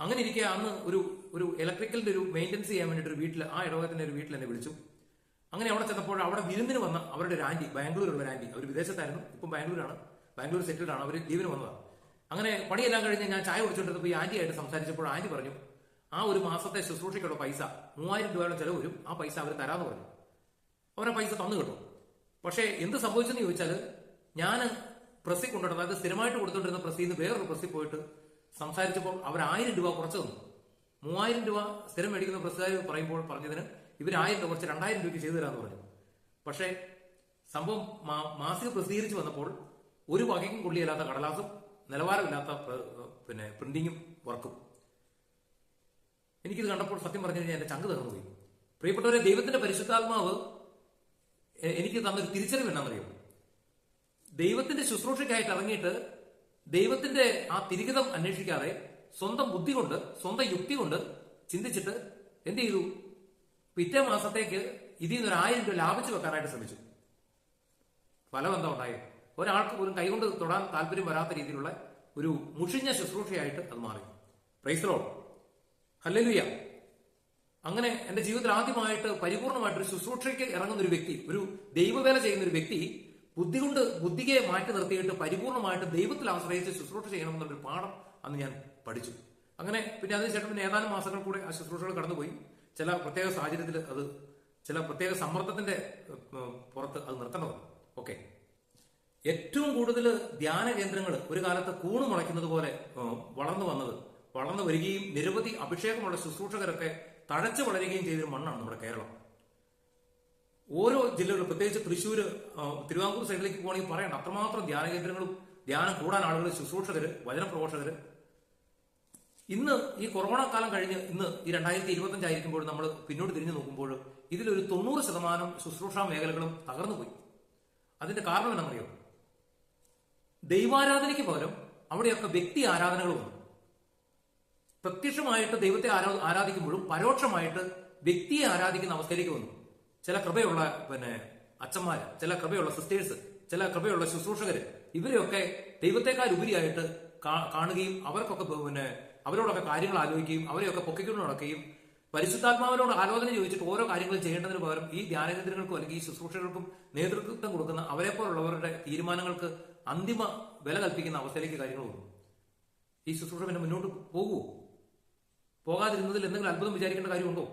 അങ്ങനെ ഇരിക്കെ അന്ന് ഒരു ഒരു ഇലക്ട്രിക്കലിന്റെ ഒരു മെയിൻ്റനൻസ് ചെയ്യാൻ വേണ്ടിയിട്ട് ഒരു വീട്ടിൽ, ആ ഇടവകത്തിന്റെ ഒരു വീട്ടിൽ എന്നെ വിളിച്ചു. അങ്ങനെ അവിടെ ചെന്നപ്പോൾ അവിടെ വിരുന്നിന് വന്ന അവരുടെ ഒരു ആന്റി, ബാംഗ്ലൂരുള്ള ഒരു ആന്റി, അവർ വിദേശത്തായിരുന്നു, ഇപ്പം ബാംഗ്ലൂർ സെറ്റിൽഡ് ആണ്, അവർ ലീവിന് വന്നതാണ്. അങ്ങനെ പണിയെല്ലാം കഴിഞ്ഞ് ഞാൻ ചായ കുടിച്ചുകൊണ്ടിരുന്നപ്പോൾ ഈ ആന്റിയായിട്ട് സംസാരിച്ചപ്പോൾ ആന്റി പറഞ്ഞു, ആ ഒരു മാസത്തെ ശുശ്രൂഷയ്ക്കുള്ള പൈസ 3000 രൂപയുടെ ചെലവ് വരും, ആ പൈസ അവർ തരാമെന്ന് പറഞ്ഞു. അവരാ പൈസ തന്നു കിട്ടും. പക്ഷേ എന്ത് സംഭവിച്ചെന്ന് ചോദിച്ചാൽ, ഞാൻ പ്രസ്സിൽ കൊണ്ടുവരുന്നത്, അതായത് സ്ഥിരമായിട്ട് കൊടുത്തുകൊണ്ടിരുന്ന പ്രസ്സിൽ നിന്ന് വേറൊരു പ്രസ്സിൽ പോയിട്ട് സംസാരിച്ചപ്പോൾ അവർ 1000 രൂപ കുറച്ച് തന്നു. 3000 രൂപ സ്ഥിരം മേടിക്കുന്ന പ്രസ്സുകാർ പറഞ്ഞതിന് ഇവർ 1000 രൂപ കുറച്ച് 2000 രൂപയ്ക്ക് ചെയ്തു തരാമെന്ന് പറഞ്ഞു. പക്ഷേ സംഭവം മാസിക പ്രസിദ്ധീകരിച്ച് വന്നപ്പോൾ ഒരു വകയ്ക്കും കൊള്ളിയല്ലാത്ത കടലാസും നിലവാരമില്ലാത്ത പ്രിന്റിങ്ങും വർക്കും. എനിക്കിത് കണ്ടപ്പോൾ സത്യം പറഞ്ഞു കഴിഞ്ഞാൽ എന്റെ ചങ്ക് തകർന്നു പോയി. പ്രിയപ്പെട്ടവരെ, ദൈവത്തിന്റെ പരിശുദ്ധാത്മാവ് എനിക്ക് തന്നൊരു തിരിച്ചറിവ് എന്നാണെന്നറിയോ? ദൈവത്തിന്റെ ശുശ്രൂഷയ്ക്കായിട്ട് ഇറങ്ങിയിട്ട് ദൈവത്തിന്റെ ആ തിരികിതം അന്വേഷിക്കാതെ സ്വന്തം ബുദ്ധി കൊണ്ട്, സ്വന്തം യുക്തി കൊണ്ട് ചിന്തിച്ചിട്ട് എന്ത് ചെയ്തു? പിറ്റേ മാസത്തേക്ക് ഇതിൽ നിന്ന് 1000 രൂപ ലാഭിച്ചു വെക്കാനായിട്ട് ശ്രമിച്ചു. ഫലം എന്താ ഉണ്ടായത്? ഒരാൾക്ക് പോലും കൈകൊണ്ട് തൊടാൻ താല്പര്യം വരാത്ത രീതിയിലുള്ള ഒരു മുഷിഞ്ഞ ശുശ്രൂഷയായിട്ട് അത് മാറി. Praise the Lord, hallelujah. അങ്ങനെ എന്റെ ജീവിതത്തിൽ ആദ്യമായിട്ട് പരിപൂർണമായിട്ടൊരു ശുശ്രൂഷയ്ക്ക് ഇറങ്ങുന്ന ഒരു വ്യക്തി, ഒരു ദൈവവേല ചെയ്യുന്ന ഒരു വ്യക്തി ബുദ്ധിയെ മാറ്റി നിർത്തിയിട്ട് പരിപൂർണമായിട്ട് ദൈവത്തിൽ ആശ്രയിച്ച് ശുശ്രൂഷ ചെയ്യണമെന്നുള്ളൊരു പാഠം അന്ന് ഞാൻ പഠിച്ചു. അങ്ങനെ പിന്നെ അതിനുശേഷം ഏതാനും മാസങ്ങൾ കൂടെ ആ ശുശ്രൂഷകൾ കടന്നുപോയി. ചില പ്രത്യേക സാഹചര്യത്തിൽ അത് ചില പ്രത്യേക സമ്മർദ്ദത്തിന്റെ പുറത്ത് അത് നിർത്തേണ്ടി വന്നു. ഓക്കെ, ഏറ്റവും കൂടുതൽ ധ്യാന കേന്ദ്രങ്ങൾ ഒരു കാലത്ത് കൂണ് മുളയ്ക്കുന്നത് പോലെ വളർന്നു വരികയും നിരവധി അഭിഷേകമുള്ള ശുശ്രൂഷകരൊക്കെ തഴച്ചു വളരുകയും ചെയ്തൊരു മണ്ണാണ് നമ്മുടെ കേരളം. ഓരോ ജില്ലകളും, പ്രത്യേകിച്ച് തൃശ്ശൂർ, തിരുവിതാംകൂർ സൈഡിലേക്ക് പോകണമെങ്കിൽ പറയണ്ട, അത്രമാത്രം ധ്യാന കേന്ദ്രങ്ങളും ധ്യാനം കൂടാൻ ആളുകൾ, ശുശ്രൂഷകര്, വചനപ്രഘോഷകര്. ഇന്ന് ഈ കൊറോണ കാലം കഴിഞ്ഞ് ഇന്ന് ഈ 2025 ആയിരിക്കുമ്പോൾ നമ്മൾ പിന്നോട്ട് തിരിഞ്ഞു നോക്കുമ്പോൾ ഇതിലൊരു 90% ശുശ്രൂഷാ മേഖലകളും തകർന്നുപോയി. അതിന്റെ കാരണം എന്നറിയോ? ദൈവാരാധനയ്ക്ക് പകരം അവിടെയൊക്കെ വ്യക്തി ആരാധനകൾ വന്നു. പ്രത്യക്ഷമായിട്ട് ദൈവത്തെ ആരാധിക്കുമ്പോഴും പരോക്ഷമായിട്ട് വ്യക്തിയെ ആരാധിക്കുന്ന അവസ്ഥയിലേക്ക് വന്നു. ചില കൃപയുള്ള അച്ഛന്മാര്, ചില കൃപയുള്ള സിസ്റ്റേഴ്സ്, ചില കൃപയുള്ള ശുശ്രൂഷകര്, ഇവരെയൊക്കെ ദൈവത്തെക്കാൾ ഉപരിയായിട്ട് കാണുകയും അവരോടൊക്കെ കാര്യങ്ങൾ ആലോചിക്കുകയും അവരെയൊക്കെ പൊക്കിക്കൊണ്ട് നടക്കുകയും പരിശുദ്ധാത്മാവിനോട് ആലോചന ചോദിച്ചിട്ട് ഓരോ കാര്യങ്ങളും ചെയ്യേണ്ടതിന് പകരം ഈ ധ്യാനകേന്ദ്രങ്ങൾക്കും അല്ലെങ്കിൽ ഈ ശുശ്രൂഷകൾക്കും നേതൃത്വം കൊടുക്കുന്ന അവരെപ്പോലുള്ളവരുടെ തീരുമാനങ്ങൾക്ക് അന്തിമ വില കൽപ്പിക്കുന്ന അവസ്ഥയിലേക്ക് കാര്യങ്ങൾ വന്നു. ഈ ശുശ്രൂഷ പിന്നെ മുന്നോട്ട് പോകുമോ? പോകാതിരുന്നതിൽ എന്തെങ്കിലും അത്ഭുതം വിചാരിക്കേണ്ട കാര്യമുണ്ടോ?